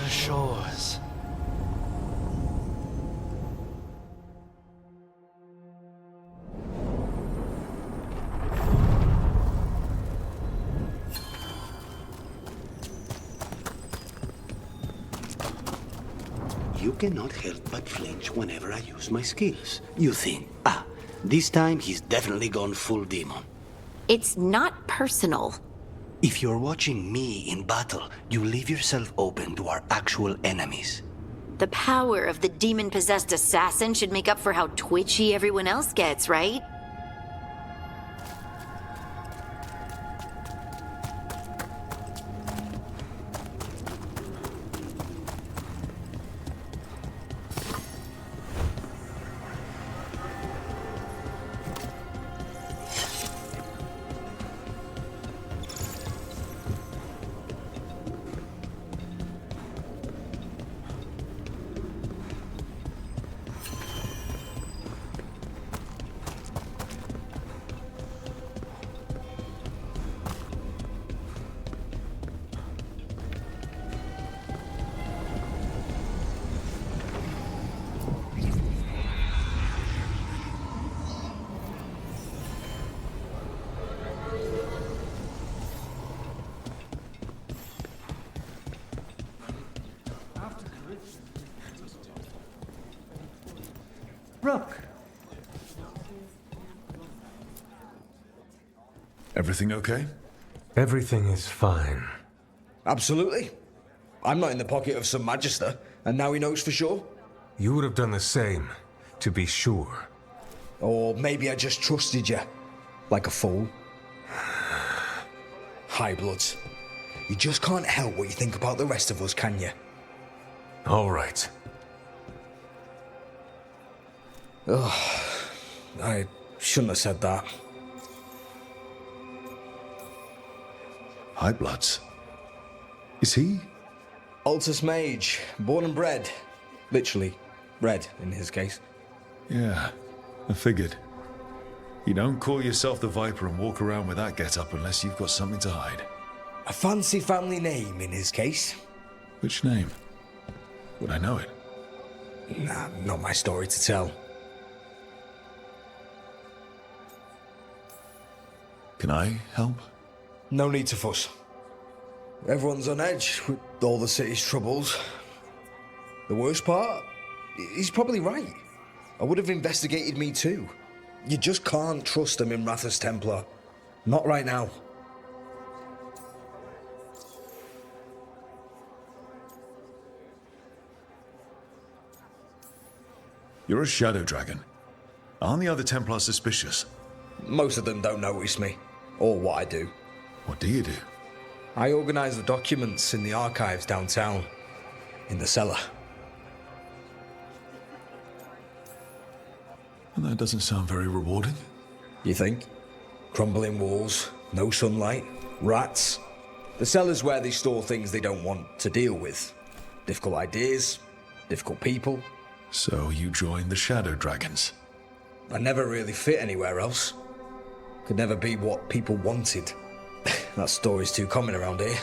the shores. You cannot help but flinch whenever I use my skills. You think, this time he's definitely gone full demon. It's not personal. If you're watching me in battle, you leave yourself open to our actual enemies. The power of the demon-possessed assassin should make up for how twitchy everyone else gets, right? Rook. Everything okay? Everything is fine. Absolutely. I'm not in the pocket of some magister, and now he knows for sure. You would have done the same, to be sure. Or maybe I just trusted you, like a fool. High Bloods. You just can't help what you think about the rest of us, can you? All right. Ugh, I shouldn't have said that. High Bloods. Is he? Altus Mage, born and bred. Literally, bred in his case. Yeah, I figured. You don't call yourself the Viper and walk around with that get-up unless you've got something to hide. A fancy family name in his case. Which name? Would I know it? Nah, not my story to tell. Can I help? No need to fuss. Everyone's on edge with all the city's troubles. The worst part? He's probably right. I would have investigated me too. You just can't trust them in Rathus Templar. Not right now. You're a Shadow Dragon. Aren't the other Templars suspicious? Most of them don't notice me, or what I do. What do you do? I organise the documents in the archives downtown, in the cellar. Well, that doesn't sound very rewarding. You think? Crumbling walls, no sunlight, rats. The cellar's where they store things they don't want to deal with. Difficult ideas, difficult people. So you joined the Shadow Dragons? I never really fit anywhere else. Could never be what people wanted. That story's too common around here.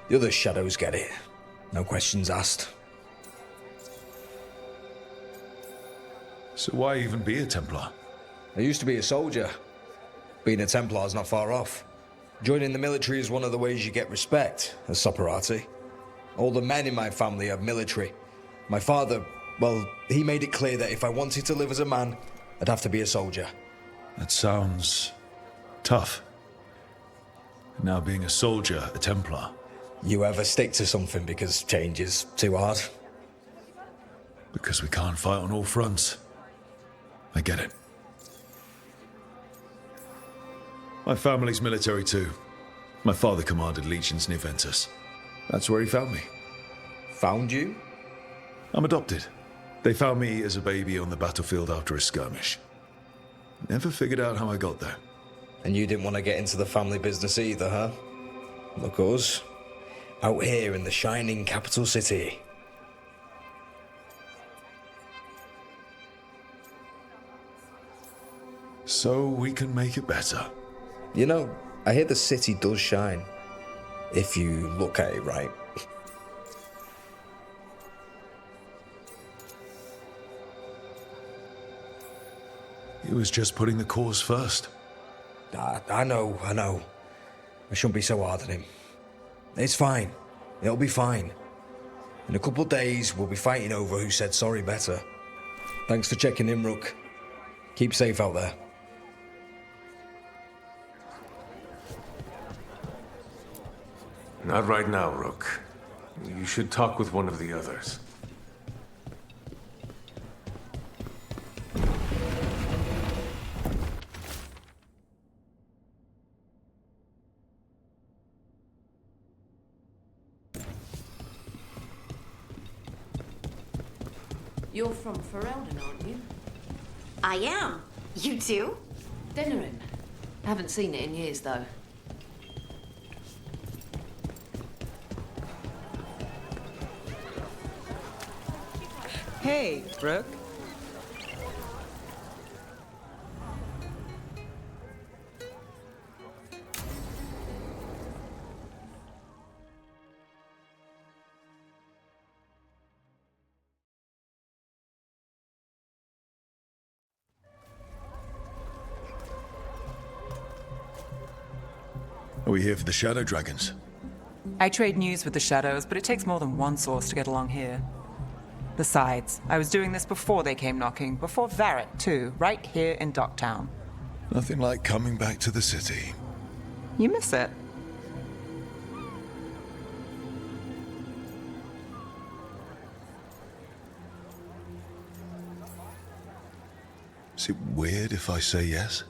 The other shadows get it. No questions asked. So why even be a Templar? I used to be a soldier. Being a Templar's not far off. Joining the military is one of the ways you get respect, as Soparati. All the men in my family are military. My father, well, he made it clear that if I wanted to live as a man, I'd have to be a soldier. That sounds tough. Now being a soldier, a Templar. You ever stick to something because change is too hard? Because we can't fight on all fronts. I get it. My family's military too. My father commanded legions near Ventus. That's where he found me. Found you? I'm adopted. They found me as a baby on the battlefield after a skirmish. Never figured out how I got there. And you didn't want to get into the family business either, huh? Look at us. Out here in the shining capital city. So we can make it better. You know, I hear the city does shine. If you look at it right. He was just putting the cause first. I know. I shouldn't be so hard on him. It's fine. It'll be fine. In a couple of days, we'll be fighting over who said sorry better. Thanks for checking in, Rook. Keep safe out there. Not right now, Rook. You should talk with one of the others. You're from Ferelden, aren't you? I am. You too? Denerim. Haven't seen it in years, though. Hey, Rook. Are we here for the Shadow Dragons? I trade news with the Shadows, but it takes more than one source to get along here. Besides, I was doing this before they came knocking, before Varret, too, right here in Docktown. Nothing like coming back to the city. You miss it. Is it weird if I say yes?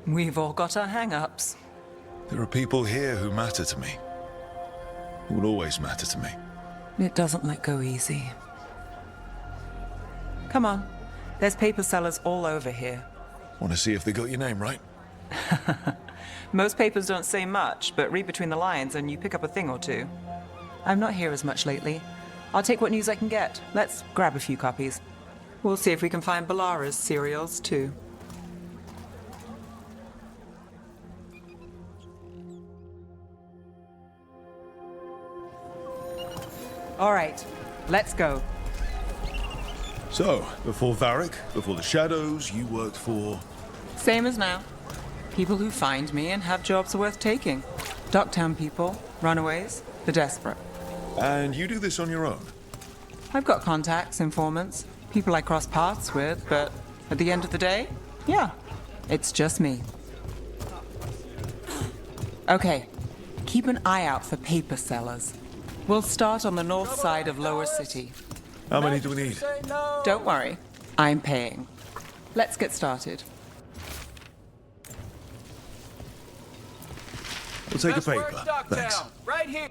We've all got our hang-ups. There are people here who matter to me. Who will always matter to me. It doesn't let go easy. Come on. There's paper sellers all over here. Want to see if they got your name right? Most papers don't say much, but read between the lines and you pick up a thing or two. I'm not here as much lately. I'll take what news I can get. Let's grab a few copies. We'll see if we can find Balara's cereals, too. All right, let's go. So, before Varric, before the Shadows, you worked for... Same as now. People who find me and have jobs worth taking. Docktown people, runaways, the desperate. And you do this on your own? I've got contacts, informants, people I cross paths with, but at the end of the day, yeah, it's just me. Okay, keep an eye out for paper sellers. We'll start on the north side of Lower City. How many do we need? Don't worry, I'm paying. Let's get started. We'll take a paper. Thanks. Right here.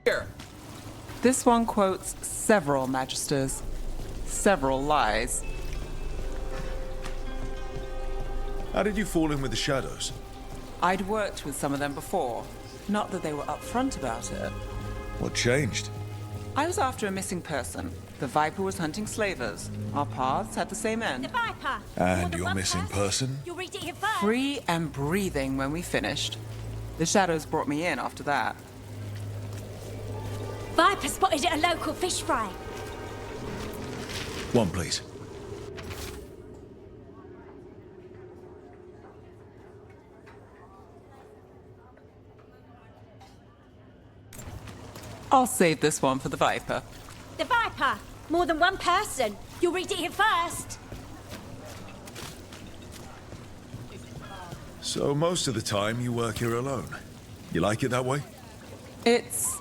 Here. This one quotes several magisters, several lies. How did you fall in with the Shadows? I'd worked with some of them before. Not that they were upfront about it. What changed? I was after a missing person. The Viper was hunting slavers. Our paths had the same end. The Viper! And your missing person? You'll read it here first. Free and breathing when we finished. The Shadows brought me in after that. Viper spotted at a local fish fry. One, please. I'll save this one for the Viper. The Viper! More than one person. You'll read it here first. So most of the time you work here alone. You like it that way? It's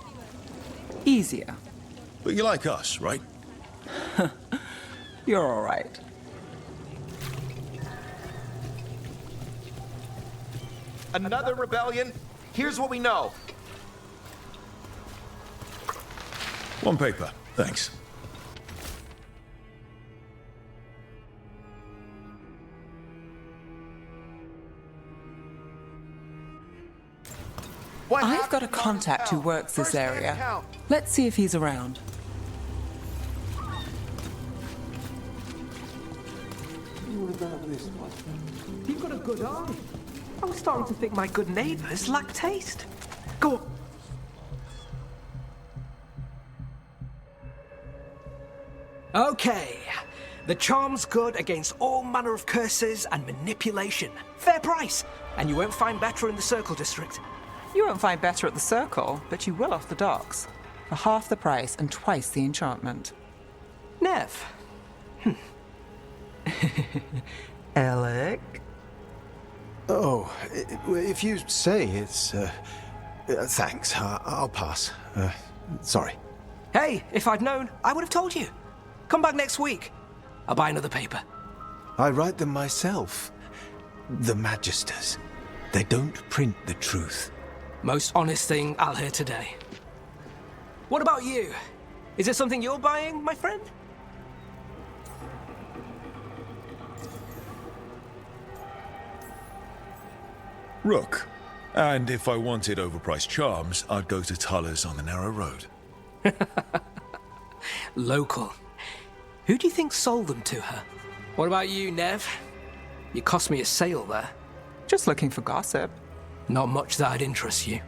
easier. But you like us, right? You're all right. Another rebellion? Here's what we know. One paper. Thanks. I've got a contact who works this area. Let's see if he's around. What about this one? You've got a good eye. I was starting to think my good neighbours lack taste. Go on. Okay. The charm's good against all manner of curses and manipulation. Fair price. And you won't find better in the Circle District. You won't find better at the Circle, but you will off the docks. For half the price and twice the enchantment. Neve. Alec? Oh, if you say it's... thanks. I'll pass. Sorry. Hey, if I'd known, I would have told you. Come back next week. I'll buy another paper. I write them myself. The Magisters. They don't print the truth. Most honest thing I'll hear today. What about you? Is it something you're buying, my friend? Rook. And if I wanted overpriced charms, I'd go to Tuller's on the narrow road. Local. Who do you think sold them to her? What about you, Neve? You cost me a sale there. Just looking for gossip. Not much that'd interest you.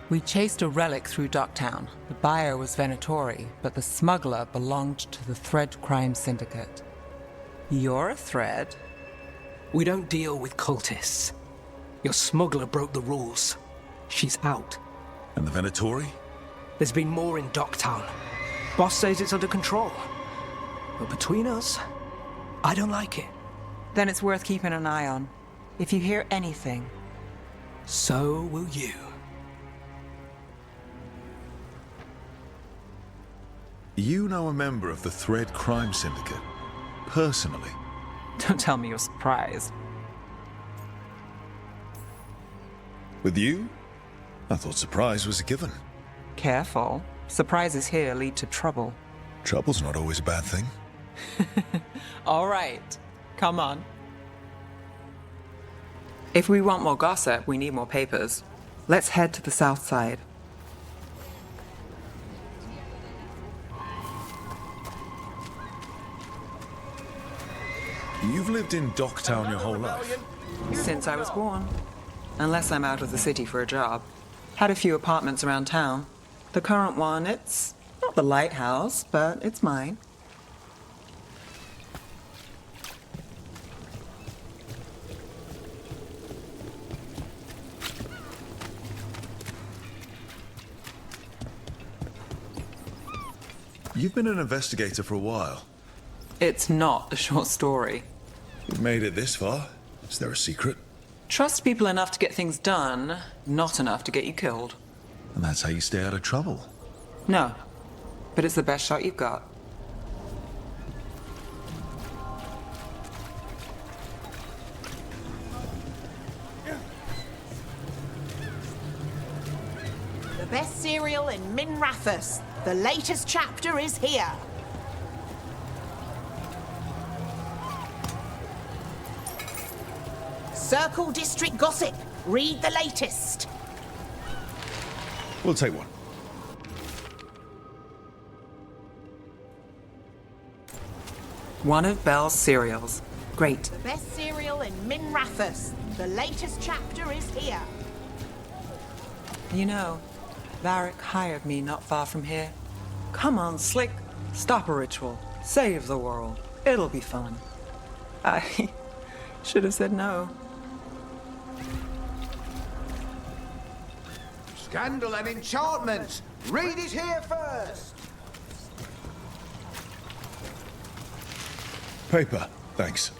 We chased a relic through Docktown. The buyer was Venatori, but the smuggler belonged to the Thread Crime Syndicate. You're a Thread? We don't deal with cultists. Your smuggler broke the rules. She's out. And the Venatori? There's been more in Docktown. Boss says it's under control. But between us, I don't like it. Then it's worth keeping an eye on. If you hear anything. So will you. You know a member of the Thread Crime Syndicate? Personally? Don't tell me you're surprised. With you? I thought surprise was a given. Careful. Surprises here lead to trouble. Trouble's not always a bad thing. All right. Come on. If we want more gossip, we need more papers. Let's head to the south side. You've lived in Docktown your whole life? Since I was born. Unless I'm out of the city for a job. Had a few apartments around town. The current one, it's not the lighthouse, but it's mine. You've been an investigator for a while. It's not a short story. You've made it this far. Is there a secret? Trust people enough to get things done, not enough to get you killed. And that's how you stay out of trouble. No, but it's the best shot you've got. The best cereal in Min Rathus. The latest chapter is here. Circle District Gossip. Read the latest. We'll take one. One of Belle's cereals. Great. The best cereal in Min Rathus. The latest chapter is here. You know, Varric hired me not far from here. Come on, Slick. Stop a ritual. Save the world. It'll be fun. I should have said no. Scandal and enchantment! Read it here first! Paper, thanks.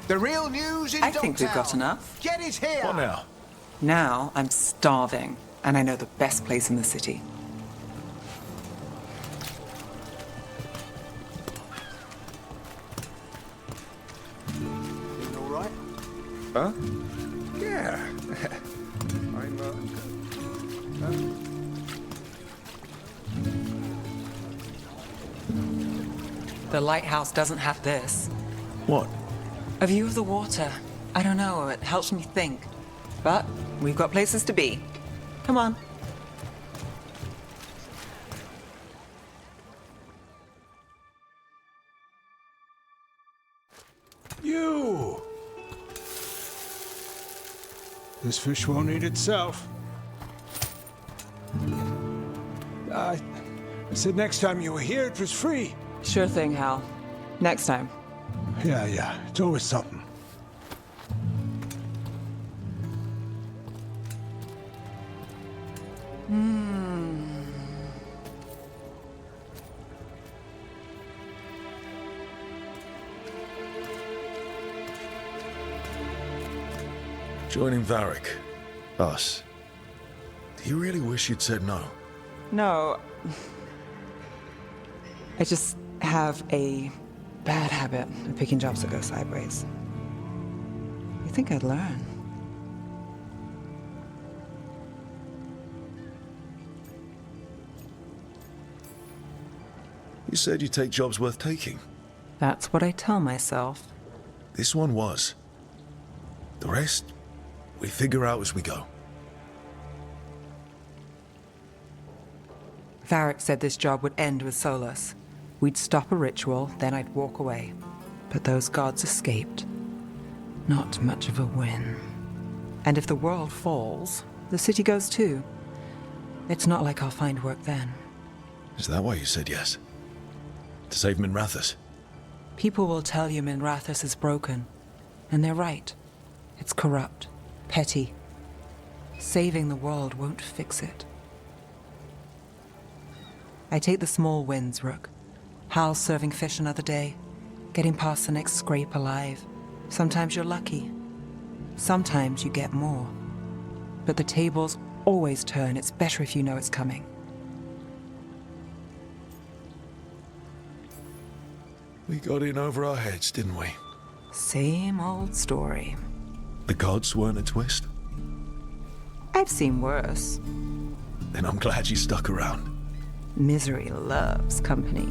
The real news in I think we've got Docktown. enough. Get it here! What now? Now I'm starving, and I know the best place in the city. Feeling all right? Huh? Yeah. The lighthouse doesn't have this. What? A view of the water. I don't know, it helps me think. But we've got places to be. Come on. This fish won't eat itself. I said next time you were here, it was free. Sure thing, Hal. Next time. Yeah, it's always something. Joining Varric. Us. Do you really wish you'd said no? No. I just have a bad habit of picking jobs that go sideways. You think I'd learn? You said you'd take jobs worth taking. That's what I tell myself. This one was. The rest, we figure out as we go. Varric said this job would end with Solus. We'd stop a ritual, then I'd walk away. But those gods escaped. Not much of a win. And if the world falls, the city goes too. It's not like I'll find work then. Is that why you said yes? To save Minrathous? People will tell you Minrathous is broken. And they're right. It's corrupt. Petty. Saving the world won't fix it. I take the small wins, Rook. Hal serving fish another day. Getting past the next scrape alive. Sometimes you're lucky. Sometimes you get more. But the tables always turn. It's better if you know it's coming. We got in over our heads, didn't we? Same old story. The gods weren't a twist? I've seen worse. Then I'm glad you stuck around. Misery loves company.